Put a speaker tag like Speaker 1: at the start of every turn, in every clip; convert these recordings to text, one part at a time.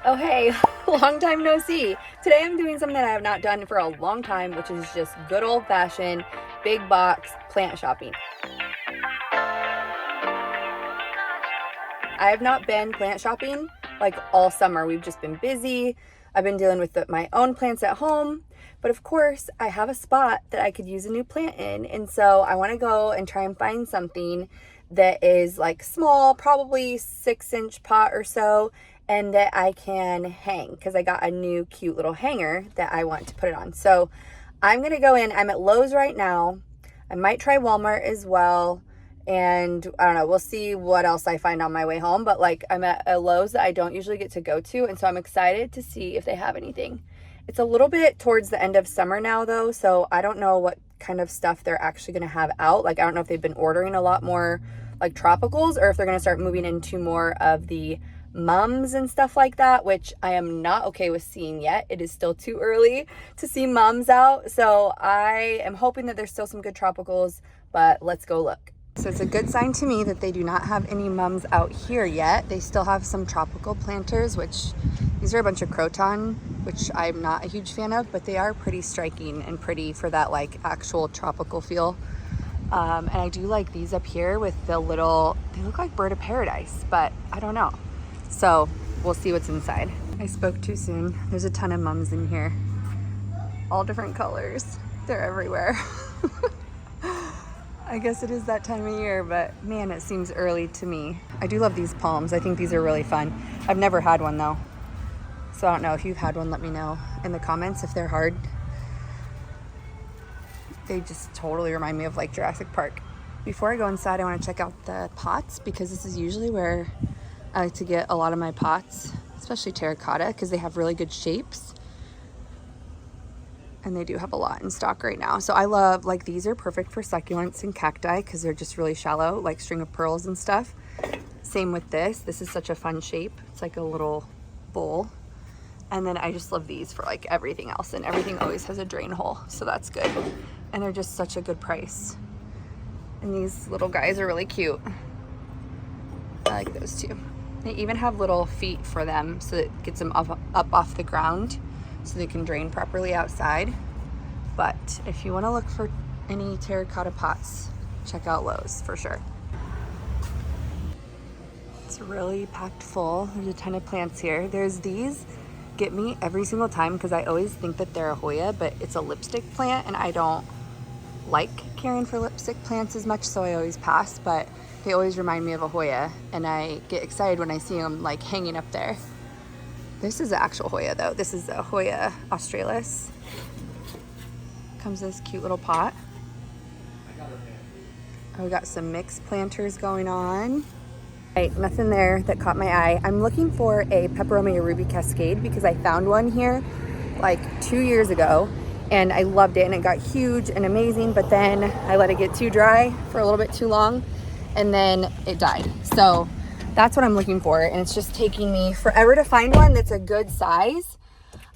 Speaker 1: Oh hey, long time no see. Today I'm doing something that I have not done for a long time, which is just good old-fashioned big box plant shopping. I have not been plant shopping like all summer. We've just been busy. I've been dealing with my own plants at home, but of course I have a spot that I could use a new plant in, and so I want to go and try and find something that is like small, probably 6-inch pot or so, and that I can hang because I got a new cute little hanger that I want to put it on. So I'm gonna go in. I'm at Lowe's right now. I might try Walmart as well, and I don't know, we'll see what else I find on my way home. But like, I'm at a Lowe's that I don't usually get to go to, and so I'm excited to see if they have anything. It's a little bit towards the end of summer now though, so I don't know what kind of stuff they're actually gonna have out. Like, I don't know if they've been ordering a lot more like tropicals, or if they're gonna start moving into more of the mums and stuff like that, which I am not okay with seeing yet. It is still too early to see mums out, so I am hoping that there's still some good tropicals, but let's go look. So it's a good sign to me that they do not have any mums out here yet. They still have some tropical planters, which these are a bunch of croton, which I'm not a huge fan of, but they are pretty striking and pretty for that like actual tropical feel. And I do like these up here with the little, they look like bird of paradise, but I don't know. So we'll see what's inside. I spoke too soon. There's a ton of mums in here. All different colors. They're everywhere. I guess it is that time of year, but man, it seems early to me. I do love these palms. I think these are really fun. I've never had one though. So I don't know if you've had one, let me know in the comments if they're hard. They just totally remind me of like Jurassic Park. Before I go inside, I want to check out the pots, because this is usually where I like to get a lot of my pots, especially terracotta, because they have really good shapes. And they do have a lot in stock right now. So I love, like, these are perfect for succulents and cacti because they're just really shallow, like string of pearls and stuff. Same with this. This is such a fun shape. It's like a little bowl. And then I just love these for like everything else, and everything always has a drain hole, so that's good. And they're just such a good price. And these little guys are really cute. I like those too. They even have little feet for them, so it gets them up off the ground so they can drain properly outside. But if you want to look for any terracotta pots, check out Lowe's for sure. It's really packed full. There's a ton of plants here. There's these get me every single time because I always think that they're a Hoya, but it's a lipstick plant, and I don't like caring for lipstick plants as much, so I always pass. But they always remind me of a Hoya, and I get excited when I see them like hanging up there. This is the actual Hoya though. This is the Hoya australis. Comes in this cute little pot. Oh, we got some mixed planters going on. Right, nothing there that caught my eye. I'm looking for a peperomia ruby cascade because I found one here like 2 years ago, and I loved it, and it got huge and amazing, but then I let it get too dry for a little bit too long, and then it died. So that's what I'm looking for, and it's just taking me forever to find one that's a good size.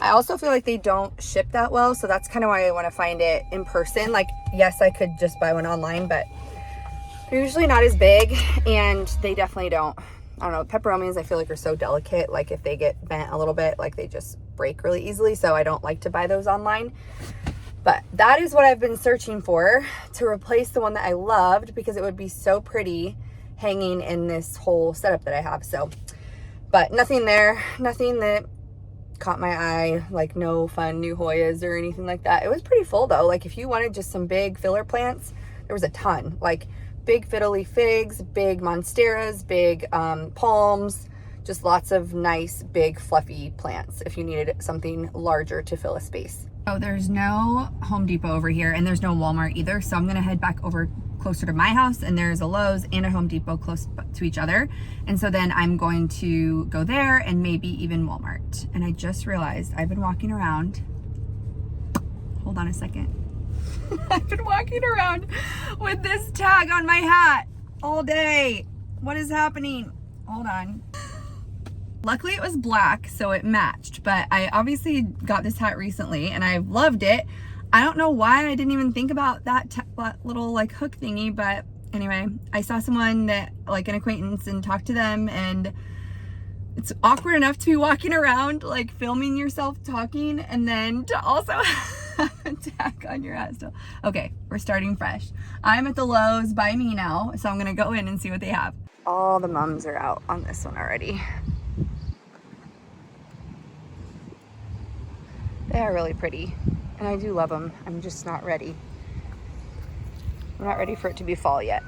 Speaker 1: I also feel like they don't ship that well, so that's kind of why I want to find it in person. Like, yes, I could just buy one online, but they're usually not as big, and they definitely don't, I don't know, peperomias I feel like are so delicate. Like, if they get bent a little bit, like, they just break really easily, so I don't like to buy those online. But that is what I've been searching for to replace the one that I loved, because it would be so pretty hanging in this whole setup that I have. So, but nothing there, nothing that caught my eye, like no fun new Hoyas or anything like that. It was pretty full though. Like, if you wanted just some big filler plants, there was a ton. Like big fiddly figs, big monsteras, big palms, just lots of nice big fluffy plants if you needed something larger to fill a space. Oh, there's no Home Depot over here, and there's no Walmart either, so I'm gonna head back over closer to my house, and there's a Lowe's and a Home Depot close to each other, and so then I'm going to go there and maybe even Walmart. And I just realized I've been walking around, hold on a second. I've been walking around with this tag on my hat all day. What is happening? Hold on. Luckily it was black, so it matched, but I obviously got this hat recently and I've loved it. I don't know why I didn't even think about that little like hook thingy, but anyway, I saw someone that, like an acquaintance, and talked to them, and it's awkward enough to be walking around, like filming yourself talking, and then to also have a tag on your ass. Okay, we're starting fresh. I'm at the Lowe's by me now, so I'm gonna go in and see what they have. All the mums are out on this one already. They are really pretty, and I do love them. I'm just not ready. I'm not ready for it to be fall yet.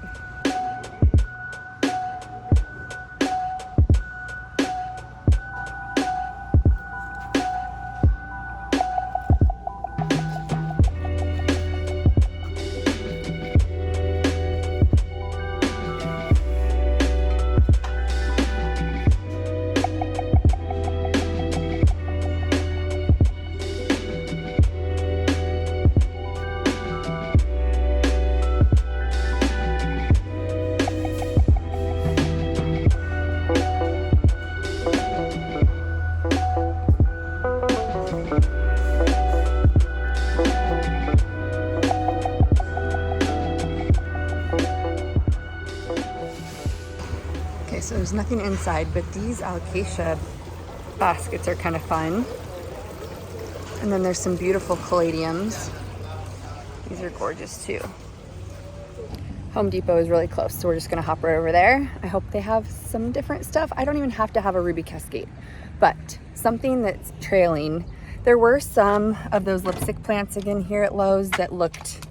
Speaker 1: So there's nothing inside, but these alocasia baskets are kind of fun. And then there's some beautiful caladiums. These are gorgeous too. Home Depot is really close, so we're just gonna hop right over there. I hope they have some different stuff. I don't even have to have a ruby cascade, but something that's trailing. There were some of those lipstick plants again here at Lowe's that looked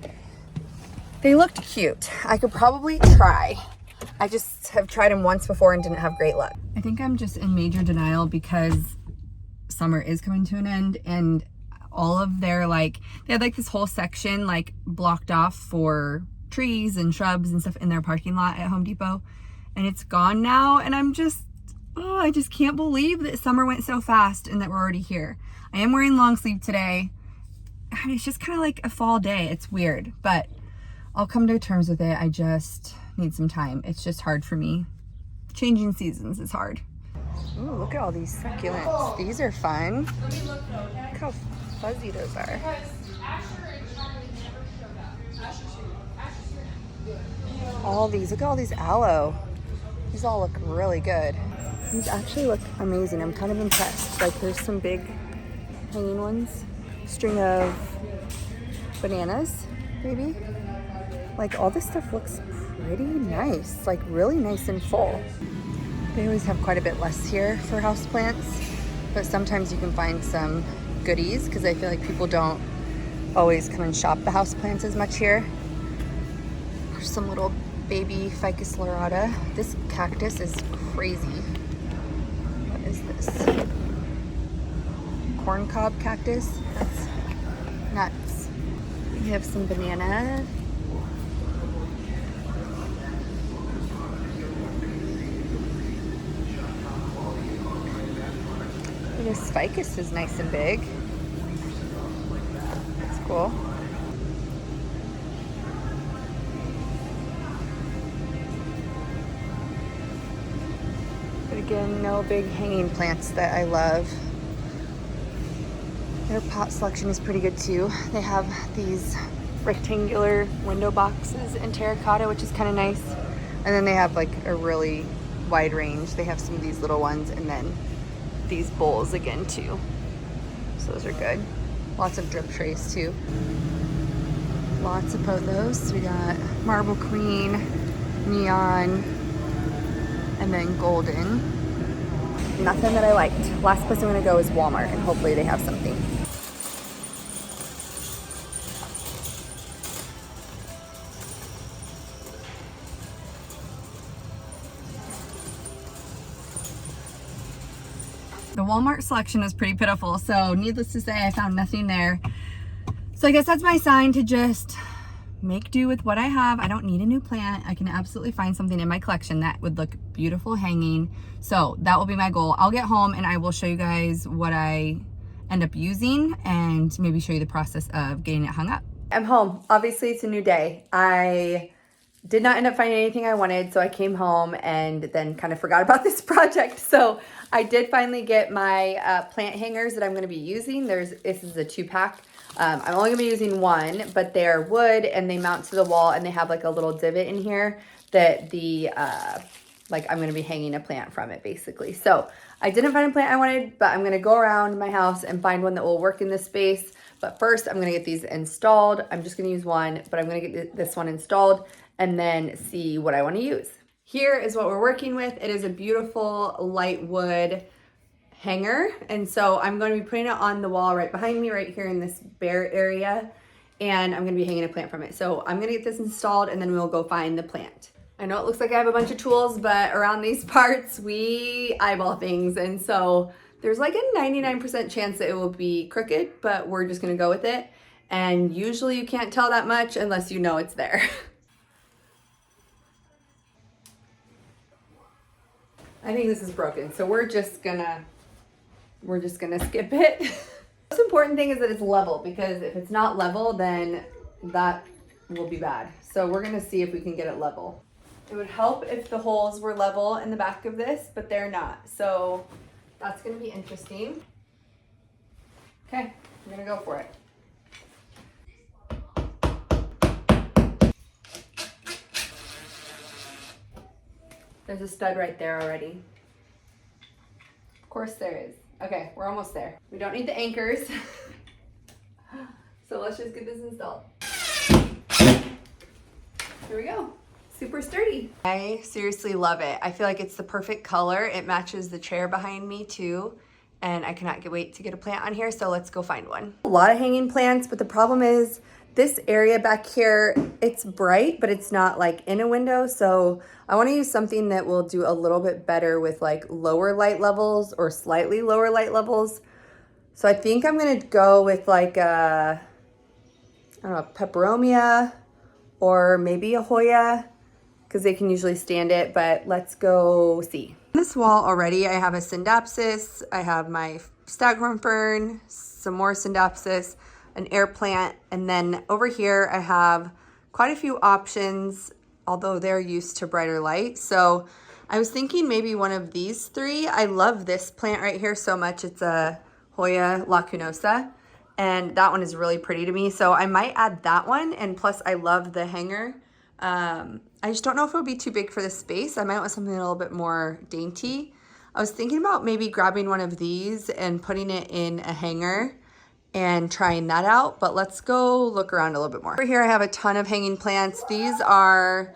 Speaker 1: cute. I could probably try. I just have tried them once before and didn't have great luck. I think I'm just in major denial because summer is coming to an end, and all of their they had this whole section blocked off for trees and shrubs and stuff in their parking lot at Home Depot, and it's gone now, and I'm just, I just can't believe that summer went so fast and that we're already here. I am wearing long sleeve today. I mean, it's just kind of like a fall day. It's weird, but I'll come to terms with it. I just need some time. It's just hard for me. Changing seasons is hard. Ooh, look at all these succulents. These are fun. Look how fuzzy those are. All these, look at all these aloe. These all look really good. These actually look amazing. I'm kind of impressed. There's some big hanging ones. String of bananas, maybe. All this stuff looks pretty nice, really nice and full. They always have quite a bit less here for houseplants, but sometimes you can find some goodies because I feel like people don't always come and shop the houseplants as much here. There's some little baby ficus lorata. This cactus is crazy. What is this? Corn cob cactus? That's nuts. We have some banana. This ficus is nice and big. That's cool. But again, no big hanging plants that I love. Their pot selection is pretty good too. They have these rectangular window boxes in terracotta, which is kind of nice. And then they have a really wide range. They have some of these little ones, and then these bowls again too, so those are good. Lots of drip trays too. Lots of pothos. We got marble queen, neon, and then golden. Nothing that I liked. Last place I'm gonna go is Walmart, and hopefully they have something. The Walmart selection is pretty pitiful, so needless to say, I found nothing there. So I guess that's my sign to just make do with what I have. I don't need a new plant. I can absolutely find something in my collection that would look beautiful hanging. So that will be my goal. I'll get home and I will show you guys what I end up using and maybe show you the process of getting it hung up. I'm home. Obviously, it's a new day. I did not end up finding anything I wanted, so I came home and then kind of forgot about this project. So I did finally get my plant hangers that I'm going to be using. This is a 2-pack. I'm only going to be using one, but they're wood and they mount to the wall, and they have a little divot in here that I'm going to be hanging a plant from it basically. So I didn't find a plant I wanted, but I'm gonna go around my house and find one that will work in this space. But first, I'm gonna get these installed. I'm just gonna use one, but I'm gonna get this one installed and then see what I wanna use. Here is what we're working with. It is a beautiful light wood hanger. And so I'm going to be putting it on the wall right behind me, right here in this bare area. And I'm gonna be hanging a plant from it. So I'm gonna get this installed and then we'll go find the plant. I know it looks like I have a bunch of tools, but around these parts, we eyeball things. And so there's like a 99% chance that it will be crooked, but we're just gonna go with it. And usually you can't tell that much unless you know it's there. I think this is broken, so we're just gonna skip it. The most important thing is that it's level, because if it's not level, then that will be bad. So we're gonna see if we can get it level. It would help if the holes were level in the back of this, but they're not. So that's gonna be interesting. Okay, I'm gonna go for it. There's a stud right there already. Of course there is. Okay, we're almost there. We don't need the anchors. So let's just get this installed. Here we go. Super sturdy. I seriously love it. I feel like it's the perfect color. It matches the chair behind me too. And I cannot wait to get a plant on here, so let's go find one. A lot of hanging plants, but the problem is this area back here, it's bright, but it's not like in a window. So I wanna use something that will do a little bit better with like lower light levels or slightly lower light levels. So I think I'm gonna go with like a, I don't know, peperomia or maybe a Hoya, because they can usually stand it, but let's go see. On this wall already, I have a Syndapsis, I have my staghorn fern, some more Syndapsis, an air plant, and then over here I have quite a few options, although they're used to brighter light. So I was thinking maybe one of these three. I love this plant right here so much. It's a Hoya lacunosa, and that one is really pretty to me. So I might add that one, and plus I love the hanger. I just don't know if it would be too big for this space. I might want something a little bit more dainty. I was thinking about maybe grabbing one of these and putting it in a hanger and trying that out, but let's go look around a little bit more. Over here I have a ton of hanging plants. These are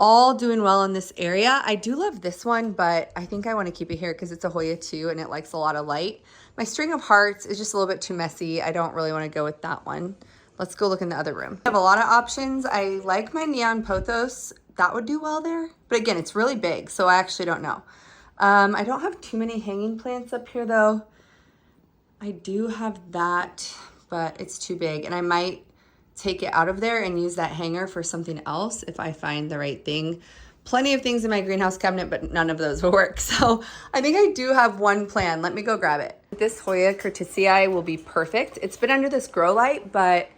Speaker 1: all doing well in this area. I do love this one, but I think I want to keep it here because it's a Hoya too and it likes a lot of light. My string of hearts is just a little bit too messy. I don't really want to go with that one. Let's go look in the other room. I have a lot of options. I like my neon pothos. That would do well there. But again, it's really big, so I actually don't know. I don't have too many hanging plants up here though. I do have that, but it's too big. And I might take it out of there and use that hanger for something else if I find the right thing. Plenty of things in my greenhouse cabinet, but none of those will work. So I think I do have one plan. Let me go grab it. This Hoya curtisii will be perfect. It's been under this grow light, but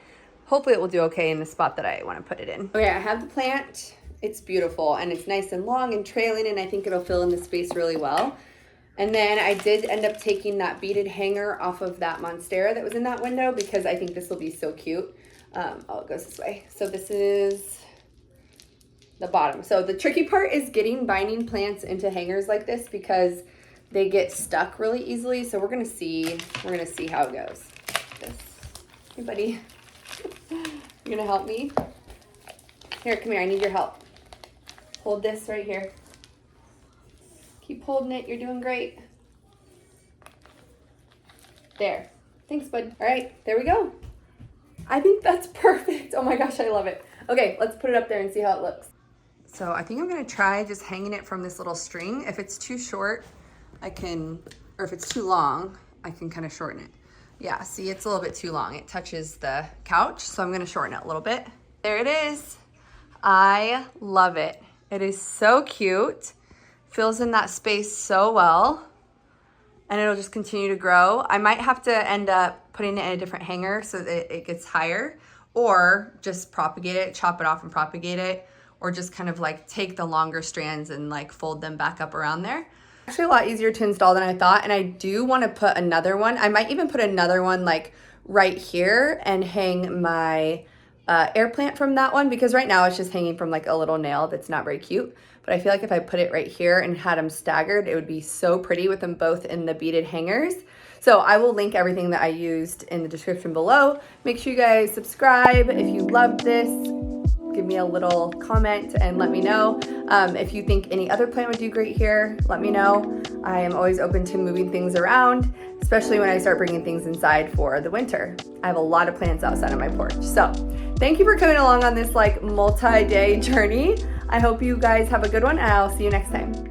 Speaker 1: hopefully it will do okay in the spot that I want to put it in. Okay, I have the plant. It's beautiful and it's nice and long and trailing, and I think it'll fill in the space really well. And then I did end up taking that beaded hanger off of that monstera that was in that window because I think this will be so cute. Oh, it goes this way. So this is the bottom. So the tricky part is getting binding plants into hangers like this because they get stuck really easily. So we're gonna see how it goes. This. Hey buddy, you gonna help me? Here, come here, I need your help. Hold this right here. Keep holding it, you're doing great. There, thanks bud. All right, there we go. I think that's perfect. Oh my gosh, I love it. Okay, let's put it up there and see how it looks. So I think I'm gonna try just hanging it from this little string. If it's too short, I can, or if it's too long, I can kind of shorten it. Yeah, see, it's a little bit too long. It touches the couch, so I'm gonna shorten it a little bit. There it is. I love it. It is so cute. Fills in that space so well, and it'll just continue to grow. I might have to end up putting it in a different hanger so that it gets higher, or just propagate it, chop it off and propagate it, or just kind of like take the longer strands and like fold them back up around there. Actually a lot easier to install than I thought, and I do want to put another one. I might even put another one like right here and hang my air plant from that one, because right now it's just hanging from like a little nail that's not very cute. But but I feel like if I put it right here and had them staggered, it would be so pretty with them both in the beaded hangers. So I will link everything that I used in the description below. Make sure you guys subscribe if you loved this. Give me a little comment and let me know. If you think any other plant would do great here, let me know. I am always open to moving things around, especially when I start bringing things inside for the winter. I have a lot of plants outside on my porch. So thank you for coming along on this like multi-day journey. I hope you guys have a good one, and I'll see you next time.